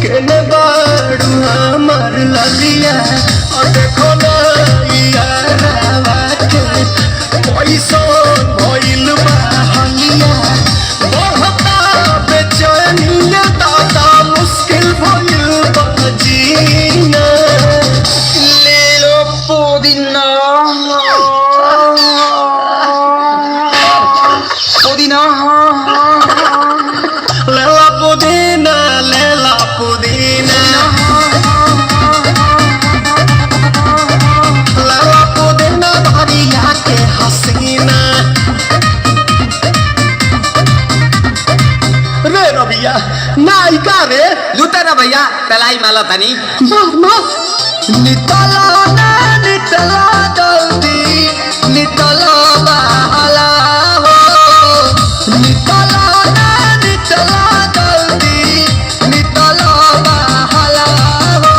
केने बाड़ू हमार ललिया और देखो ना यारावा के पैसो भइल बा हलिया बढ़ता बेचैनिया दादा मुश्किल भइल बा जीना ले लो पुदीना पुदीना लेला पुदीना लेला पुदीना लेला पुदीना भरिया के हसीना रे रबिया नायिका रे लूटा ना भैया तलाई माला तनी मार मार नितला ना नितला जल्दी नितला बहला हो नितला ना नितला जल्दी नितला बहला हो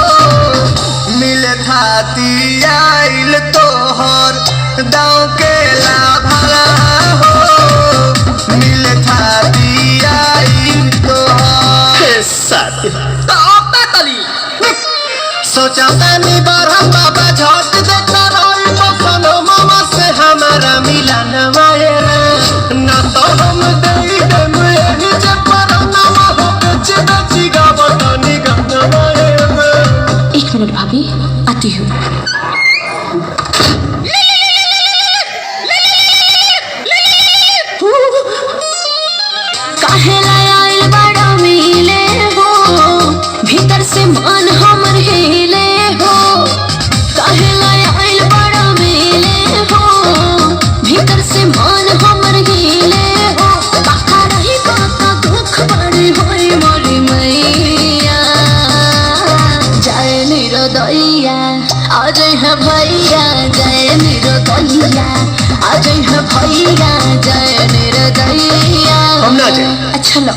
मिले थाती आइल तोहर दाव के लाभला हो मिले थाती आइल तोहर साथी सोचा तनी बरहम बाबा झट देखा रही पसंद मामा से हमारा मिलन वायरा ना तो हम देई देम यही जे पर ना हो बेची बेची गावत निगम वायरा। 1 मिनट भाभी आती हूँ। काहे लायल बड़ा मिले हो भीतर से मन हमर हिले हो काहे लायल बड़ा मिले हो भीतर से मन हमर हिले हो बाका रही बाका दुख बड़ी होई मोरी मैया जय निरोदैया आज है भैया जय निरोदैया आज है भैया जय निरोदैया हम ना जाए अच्छा लो